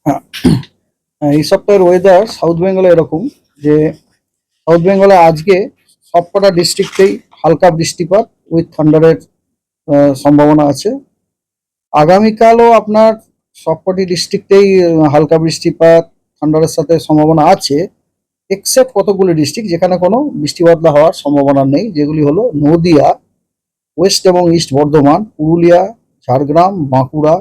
হ্যাঁ, এই সপ্তাহের ওয়েদার সাউথ বেঙ্গলে এরকম যে সাউথ বেঙ্গলে আজকে সবকটা ডিস্ট্রিক্টেই হালকা বৃষ্টিপাত উইথ থান্ডারের সম্ভাবনা আছে। আগামীকালও আপনার সবকটি ডিস্ট্রিক্টেই হালকা বৃষ্টিপাত থান্ডারের সাথে সম্ভাবনা আছে, এক্সেপ্ট কতগুলি ডিস্ট্রিক্ট যেখানে কোনো বৃষ্টি বাদলা হওয়ার সম্ভাবনা নেই, যেগুলি হলো নদিয়া, ওয়েস্ট এবং ইস্ট বর্ধমান, পুরুলিয়া, ঝাড়গ্রাম, বাঁকুড়া,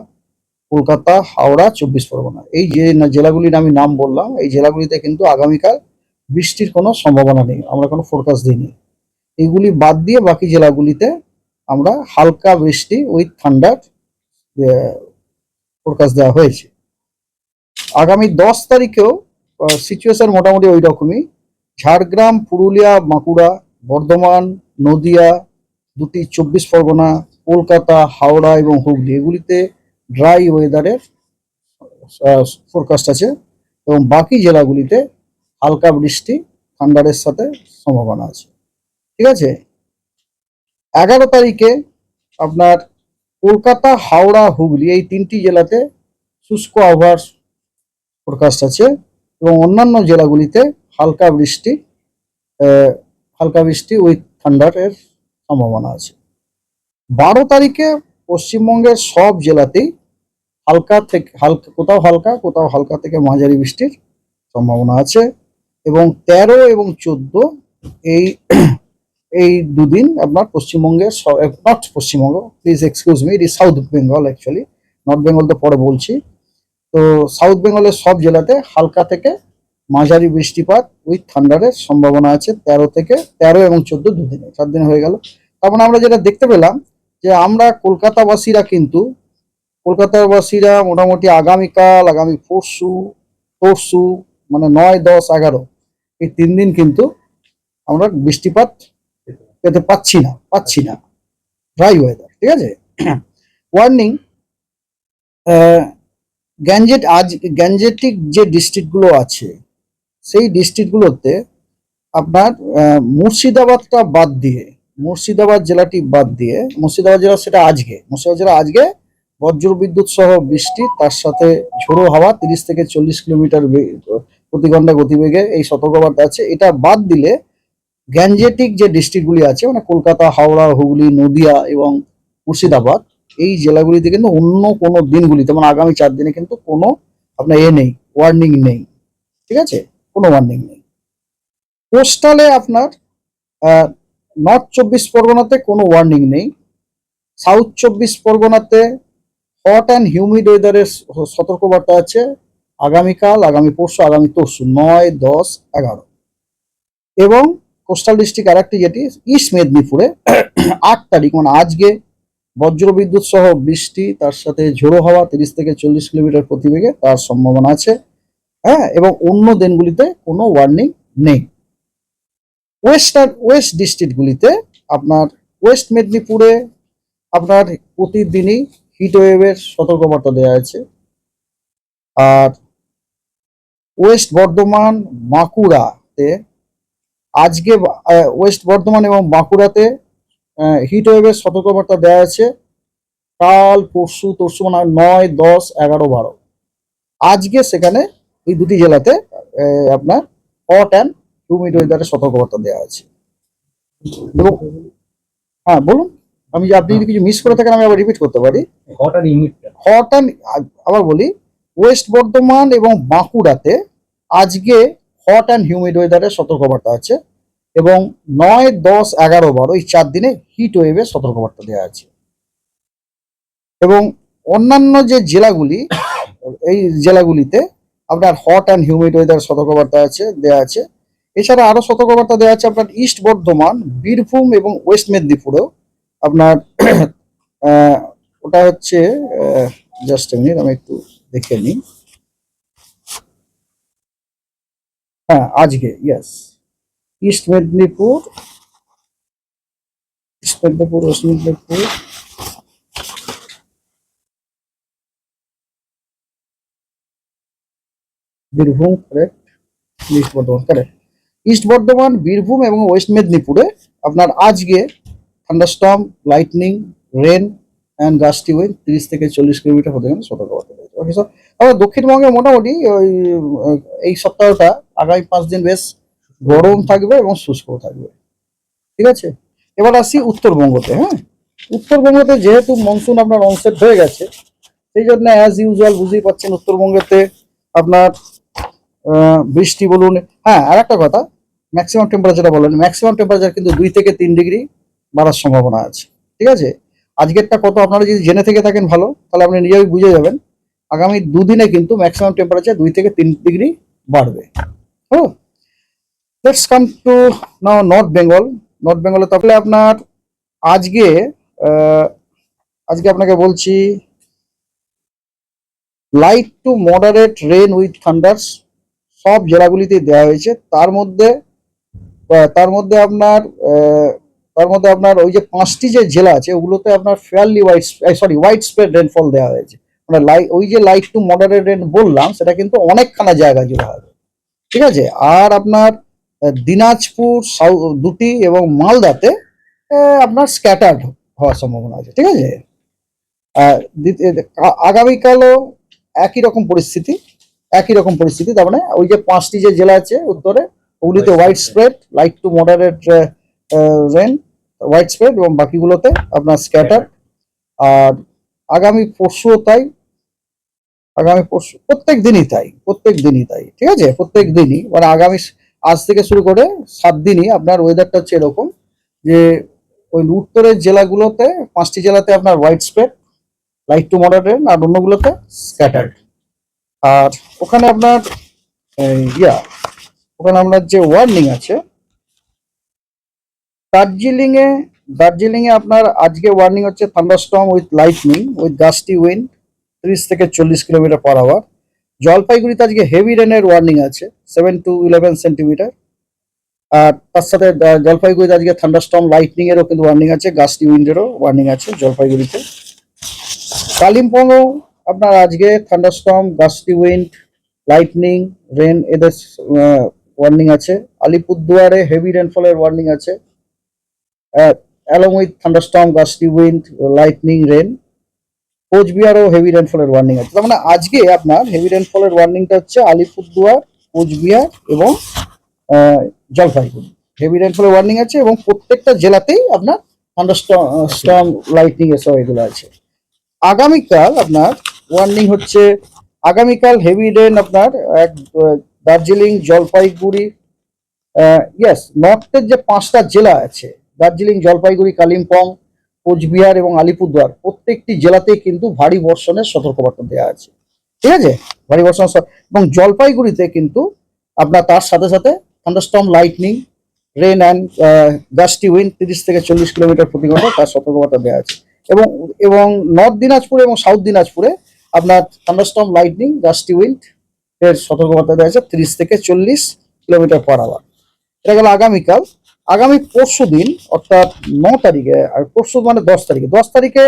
কলকাতা, হাওড়া, 24 পরগনা। এই যে জেলাগুলির আমি নাম বললাম, এই জেলাগুলিতে কিন্তু আগামীকাল বৃষ্টির কোনো সম্ভাবনা নেই, আমরা কোনো ফোরকাস্ট দিইনি। এইগুলি বাদ দিয়ে বাকি জেলাগুলিতে আমরা হালকা বৃষ্টি উইথ ঠান্ডার ফোরকাস্ট দেওয়া হয়েছে। আগামী 10 তারিখেও সিচুয়েশন মোটামুটি ওই রকমই। ঝাড়গ্রাম, পুরুলিয়া, বাঁকুড়া, বর্ধমান, নদিয়া, দুটি 24 পরগনা, কলকাতা, হাওড়া এবং হুগলি, এগুলিতে ড্রাই ওয়েদারের ফোরকাস্ট আছে এবং বাকি জেলাগুলিতে হালকা বৃষ্টি থান্ডারের সাথে সম্ভাবনা আছে। ঠিক আছে। 11 তারিখে আপনার কলকাতা, হাওড়া, হুগলি এই তিনটি জেলাতে শুষ্ক আবহাওয়ার ফোরকাস্ট আছে এবং অন্যান্য জেলাগুলিতে হালকা বৃষ্টি উইথ থান্ডারের সম্ভাবনা আছে। 12 তারিখে পশ্চিমবঙ্গের সব জেলাতেই হালকা থেকে হালকা, কোথাও হালকা থেকে মাঝারি বৃষ্টির সম্ভাবনা আছে এবং 13 এবং 14 এই এই দুদিন আপনার পশ্চিমবঙ্গের, not Paschimbanga, please excuse me, it is south Bengal actually, north Bengal তো পরে বলছি। তো সাউথ বেঙ্গলের সব জেলাতে হালকা থেকে মাঝারি বৃষ্টিপাত উইথ থান্ডারের সম্ভাবনা আছে 13 এবং 14 দুদিনে, 4 দিন হয়ে গেল। তারপর আমরা যেটা দেখতে পেলাম যে আমরা কলকাতাবাসীরা মোটামুটি আগামীকাল, আগামী পরশু মানে 9, 10, 11 এই 3 দিন কিন্তু আমরা বৃষ্টিপাত পেতে পাচ্ছি না, ড্রাই ওয়েদার। ঠিক আছে। ওয়ার্নিং, গ্যাঞ্জেটিক যে ডিস্ট্রিক্টগুলো আছে সেই ডিস্ট্রিক্টগুলোতে আপনার মুর্শিদাবাদটা বাদ দিয়ে, মুর্শিদাবাদ জেলাটি বাদ দিয়ে, মুর্শিদাবাদ জেলা আজকে বজ্রবিদ্যুৎ সহ বৃষ্টি, তার সাথে ঝোড়ো হাওয়া 30 থেকে 40 কিলোমিটার প্রতি ঘন্টা গতিবেগে এই সতর্কবার্তা আছে। এটা বাদ দিলে গ্যাঞ্জেটিক যে ডিস্ট্রিক্টগুলি আছে মানে কলকাতা, হাওড়া, হুগলি, নদিয়া এবং মুর্শিদাবাদ, এই জেলাগুলিতে কিন্তু অন্য কোনো দিনগুলিতে মানে আগামী 4 দিনে কিন্তু কোনো আপনার নেই, ওয়ার্নিং নেই। ঠিক আছে, কোনো ওয়ার্নিং নেই। কোস্টালে আপনার নর্থ 24 পরগনাতে কোনো ওয়ার্নিং নেই, সাউথ 24 পরগনাতে হট অ্যান্ড হিউমিড ওয়েদারের সতর্কবার্তা আছে আগামীকাল, আগামী পরশু, আগামী তরশু 9, 10, 11 এবং কোস্টাল ডিস্ট্রিক্ট আরেকটি যেটি ইস্ট মেদিনীপুরে 8 তারিখ মানে আজকে বজ্রবিদ্যুৎ সহ বৃষ্টি, তার সাথে ঝোড়ো হাওয়া 30 থেকে 40 কিলোমিটার প্রতিবেগে তার সম্ভাবনা আছে। হ্যাঁ, এবং অন্য দিনগুলিতে কোনো ওয়ার্নিং নেই। ওয়েস্ট ডিস্ট্রিক্টগুলিতে আপনার ওয়েস্ট মেদিনীপুরে আপনার প্রতিদিনই হিট ওয়েভের সতর্কবার্তা দেওয়া আছে। আর ওয়েস্ট বর্ধমান, বাঁকুড়াতে আজকে ওয়েস্ট বর্ধমান এবং বাঁকুড়াতে হিট ওয়েভের সতর্কবার্তা দেওয়া আছে কাল, পরশু, মানে 9, 10, 11, 12। আজকে সেখানে এই দুটি জেলাতে আপনার হট অ্যান্ড হিউমিড ওয়েদারের সতর্কবার্তা দেওয়া আছে। এবং হ্যাঁ বলুন, আপনি যদি কিছু মিস করে থাকেন আমি আবার রিপিট করতে পারি। হট অ্যান্ড আবার বলি, ওয়েস্ট বর্ধমান এবং বাঁকুড়াতে আজকে হট অ্যান্ড হিউমিড ওয়েদারের সতর্কবার্তা আছে এবং 9, 10, 11, 12 এই 4 দিনে হিট ওয়েভের সতর্কবার্তা দেওয়া আছে। এবং অন্যান্য যে জেলাগুলি, এই জেলাগুলিতে আপনার হট অ্যান্ড হিউমিড ওয়েদার সতর্কবার্তা দেওয়া আছে। এছাড়া আরো সতর্কবার্তা দেওয়া আছে আপনার ইস্ট বর্ধমান, বীরভূম এবং ওয়েস্ট মেদিনীপুরেও আপনার ওটা হচ্ছে জাস্ট এ মিনিট, আমি একটু দেখে নিই। হ্যাঁ, আজকে yes, east Medinipur, west Medinipur, Birbhum, correct, east Bardhaman, correct, east Bardhaman, Birbhum এবং ওয়েস্ট মেদিনীপুরে আপনার আজকে thunderstorm, lightning, rain and gusty wind 30 থেকে 40 কিলোমিটার প্রতি ঘন্টা সতর্কবার্তা দিয়েছে। ওকে স্যার, আবার দক্ষিণবঙ্গে মোটামুটি ওই এই সপ্তাহটা আগামী 5 দিন বেশ গরম থাকবে এবং শুষ্কও থাকবে। ঠিক আছে, এবার আসি উত্তরবঙ্গতে। হ্যাঁ, উত্তরবঙ্গতে যেহেতু মনসুন আপনার অনসেট হয়ে গেছে, সেই জন্য অ্যাজ ইউজুয়াল বুঝতেই পারছেন উত্তরবঙ্গেতে আপনার বৃষ্টি বলুন। হ্যাঁ, আর একটা কথা, ম্যাক্সিমাম টেম্পারেচারটা বলেন, ম্যাক্সিমাম টেম্পারেচার কিন্তু 2 থেকে 3 ডিগ্রি বাড়ার সম্ভাবনা আছে। ঠিক আছে, আজকেরটা কত আপনারা যদি জেনে থেকে থাকেন ভালো, তাহলে আপনি নিজেই বুঝে যাবেন আগামী দুদিনে কিন্তু ম্যাক্সিমাম টেম্পারেচার 2 থেকে 3 ডিগ্রি বাড়বে। হ্যাঁ, let's come to now north Bengal. North বেঙ্গলে তাহলে আপনার আজকে আহ, আজকে আপনাকে বলছি light to moderate rain with thunders সব জেলাগুলিতে দেওয়া হয়েছে। তার মধ্যে আপনার ওই যে 5টি যে জেলা আছে ওগুলোতে আপনার ফেয়ারলি হোয়াইট স্প্রেড রেনফল দেওয়া হয়েছে। মানে ওই যে লাইট টু মডারেট রেন বললাম, সেটা কিন্তু অনেকখানা জায়গা জুড়ে হবে। ঠিক আছে, আর আপনার দিনাজপুর দুটি এবং মালদাতে আপনার স্ক্যাটার্ড হওয়ার সম্ভাবনা আছে। ঠিক আছে, আগামীকালও একই রকম পরিস্থিতি। তার মানে ওই যে 5টি যে জেলা আছে উত্তরে, ওগুলিতে widespread light to moderate rain, widespread, এবং বাকিগুলোতে আপনার স্ক্যাটার। আর আগামী পরশুও তাই, আগামী পরশু প্রত্যেক দিনই তাই। ঠিক আছে, প্রত্যেক দিনই মানে আজ থেকে শুরু করে 7 দিনই আপনার ওয়েদারটা হচ্ছে এরকম যে ওই উত্তরের জেলাগুলোতে 5টি জেলাতে আপনার widespread light to moderate rain, আর অন্যগুলোতে স্ক্যাটার্ড। আর ওখানে আপনার ইয়া ওখানে আপনার যে ওয়ার্নিং আছে দার্জিলিং এ আপনার আজকে ওয়ার্নিং হচ্ছে thunderstorm with lightning with gusty wind 30 থেকে 40 কিলোমিটার পার আওয়ার। জলপাইগুড়িতে আজকে হেভি রেনের ওয়ার্নিং আছে 7 to 11 সেন্টিমিটার। আর তার সাথে জলপাইগুড়িতে আজকে থান্ডারস্টর্ম লাইটনিং এরও কিন্তু ওয়ার্নিং আছে, গাস্টি উইন্ডেরও ওয়ার্নিং আছে জলপাইগুড়িতে। কালিম্পংও আপনার আজকে thunderstorm gusty wind lightning rain এদের ওয়ার্নিং আছে। আলিপুরদুয়ারে হেভি রেনফলের ওয়ার্নিং আছে along with thunderstorm gusty wind lightning rain। কোচবিহারও হেভি রেনফলের ওয়ার্নিং আছে। তার মানে আজকে আপনার হেভি রেনফলের ওয়ার্নিংটা হচ্ছে আলিপুরদুয়ার, কোচবিহার এবং জলপাইগুড়ি হেভি রেনফলের ওয়ার্নিং আছে, এবং প্রত্যেকটা জেলাতেই আপনার থান্ডারস্টর্ম লাইটনিং এসব এগুলো আছে। আগামীকাল আপনার ওয়ার্নিং হচ্ছে আগামীকাল হেভি রেন আপনার দার্জিলিং, জলপাইগুড়ি, ইয়েস, নর্থের যে 5টা জেলা আছে দার্জিলিং, জলপাইগুড়ি, কালিম্পং, কোচবিহার এবং আলিপুরদুয়ার প্রত্যেকটি জেলাতেই কিন্তু ভারী বর্ষণের সতর্কবার্তা দেওয়া আছে। ঠিক আছে, ভারী বর্ষণ এবং জলপাইগুড়িতে কিন্তু আপনার তার সাথে সাথে thunderstorm lightning rain and gusty wind 30 থেকে 40 কিলোমিটার প্রতি ঘন্টা তার সতর্কবার্তা দেওয়া আছে। এবং এবং নর্থ দিনাজপুরে এবং সাউথ দিনাজপুরে আপনার থান্ডারস্টর্ম লাইটনিং গাস্টি উইন্ড এর সতর্কবার্তা দেওয়া আছে 30 থেকে 40 কিলোমিটার পার আওয়ার। এটা গেল আগামীকাল। আগামী পরশু দিন অর্থাৎ 9 তারিখে, আর পরশু মানে 10 তারিখে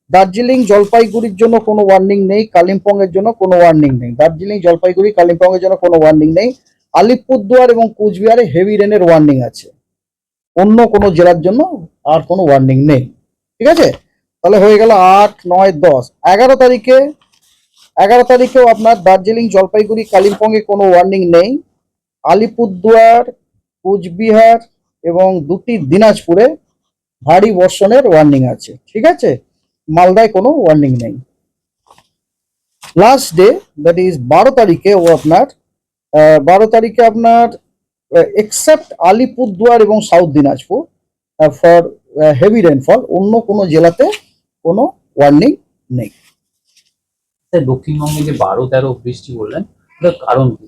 দার্জিলিং, জলপাইগুড়ির জন্য কোনো ওয়ার্নিং নেই, কালিম্পং এর জন্য কোনো ওয়ার্নিং নেই। দার্জিলিং, জলপাইগুড়ি, কালিম্পং এর জন্য কোনো ওয়ার্নিং নেই। আলিপুরদুয়ার এবং কোচবিহারে হেভি রেনের ওয়ার্নিং আছে। অন্য কোনো জেলার জন্য আর কোনো ওয়ার্নিং নেই। ঠিক আছে, তাহলে হয়ে গেল 8, 9, 10। 11 তারিখেও আপনার দার্জিলিং, জলপাইগুড়ি, কালিম্পং এ কোনো ওয়ার্নিং নেই। আলিপুরদুয়ার, কোচবিহার এবং দুটি দিনাজপুরে ভারী বর্ষণের ওয়ার্নিং আছে। ঠিক আছে, মালদায় কোনো ওয়ার্নিং নেই। লাস্ট ডে দ্যাট ইজ 12 তারিখে আপনার এক্সেপ্ট আলিপুরদুয়ার এবং south Dinajpur for heavy rainfall, অন্য কোনো জেলাতে কোনো ওয়ার্নিং নেই। দক্ষিণবঙ্গে যে 12-13 বৃষ্টি বললেন, এটার কারণ কি?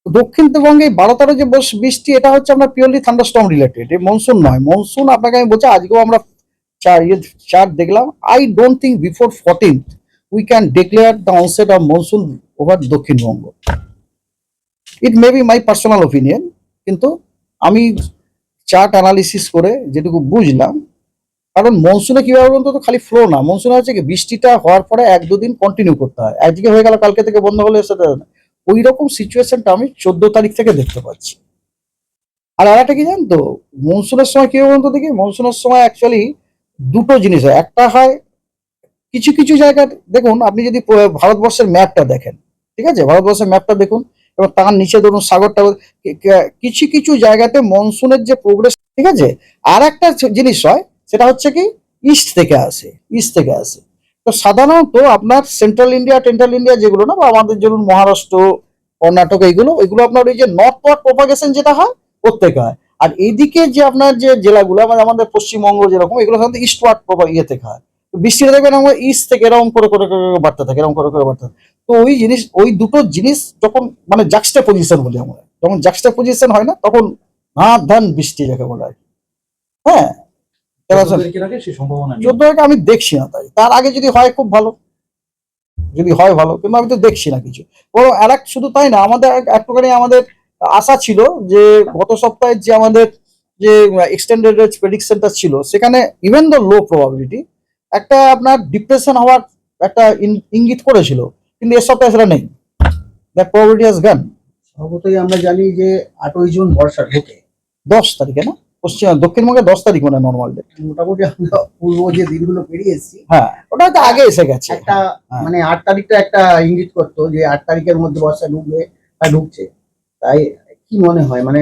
দক্ষিণবঙ্গে 12-13 যে বৃষ্টি, এটা হচ্ছে আপনার পিওরলি থান্ডারস্টর্ম রিলেটেড, মনসুন নয়। মনসুন আপনাকে আমি বলছি, আজকেও আমরা চার্ট দেখলাম। I don't think before 14th we can declare the onset of monsoon over Dakshinbanga. It may be my personal opinion, কিন্তু আমি চার্ট অ্যানালিসিস করে যেটুকু বুঝলাম, কারণ মনসুনে কিভাবে বলতো, তো খালি ফ্লো না, মনসুনে হচ্ছে কি বৃষ্টিটা হওয়ার পরে 1-2 দিন কন্টিনিউ করতে হয়। আজকে হয়ে গেল, কালকে থেকে বন্ধ হলে সেটা ওই রকম সিচুয়েশনটা আমি 14 তারিখ থেকে দেখতে পাচ্ছি। আর একটা কি জানেন তো, মনসুনের সময় কি বলতো দেখি, মনসুনের সময় অ্যাকচুয়ালি দুটো জিনিস হয়, একটা হয় কিছু কিছু জায়গায় দেখুন, আপনি যদি ভারতবর্ষের ম্যাপটা দেখেন, ঠিক আছে, ভারতবর্ষের ম্যাপটা দেখুন, এবং তার নিচে ধরুন সাগরটা, কিছু কিছু জায়গাতে মনসুনের যে প্রোগ্রেস, ঠিক আছে। আর একটা জিনিস হয়, সেটা হচ্ছে কি ইস্ট থেকে আসে, ইস্ট থেকে আসে। তো সাধারণত আপনার সেন্ট্রাল ইন্ডিয়া যেগুলো না, বা আমাদের ধরুন মহারাষ্ট্র, কর্ণাটক, এইগুলো এগুলো আপনার ওই যে নর্থ ওয়ার্ড প্রপাগেশন যেটা হয়, প্রত্যেক হয়। আর এইদিকে যে আপনার যে জেলাগুলো আমাদের পশ্চিমবঙ্গ যেরকম, এগুলো সাধারণত ইস্ট ওয়ার্ড ইয়ে থেকে হয়। বৃষ্টিটা দেখবেন আমরা ইস্ট থেকে এরকম করে করে করে করে বাড়তে থাকে, এরকম করে করে বাড়তে থাকে। তো ওই জিনিস, ওই দুটো জিনিস যখন মানে জাক্সটা পজিশন বলি আমরা, যখন জাক্সটা পজিশন হয় না, তখন ধান ধান বৃষ্টি যাকে বলা হয়। হ্যাঁ, 14 তারিখের আগে সেই সম্ভাবনা নেই। 14 আমি দেখছি না, তাই তার আগে যদি হয় খুব ভালো, যদি হয় ভালো, কিন্তু আমি তো দেখছি না কিছু। বরং আর এক, শুধু তাই না, আমাদের একটুখানি আমাদের আশা ছিল যে গত সপ্তাহে যে আমাদের যে এক্সটেন্ডেড রেঞ্জ প্রেডিকশনটা ছিল, সেখানে ইভেন দ্য লো প্রবাবিলিটি একটা আপনার ডিপ্রেশন হওয়ার একটা ইঙ্গিত করেছিল, কিন্তু এর সপ্তাহে সেটা নেই। That probability has gone. স্বভাবতই আমরা জানি যে 8ই জুন বর্ষা ঢোকে। 10 তারিখে না, দক্ষিণবঙ্গে 10 তারিখ মানে নর্মাল ডে। মোটামুটি আমরা পূর্ব যে দিনগুলো পেরিয়ে এসেছি, হ্যাঁ, ওটা হয়তো আগে এসে গেছে। একটা হ্যাঁ। মানে 8 তারিখটা একটা ইঙ্গিত করতো যে 8 তারিখের মধ্যে বর্ষা ঢুকবে বা ঢুকছে। তাই কি মনে হয় মানে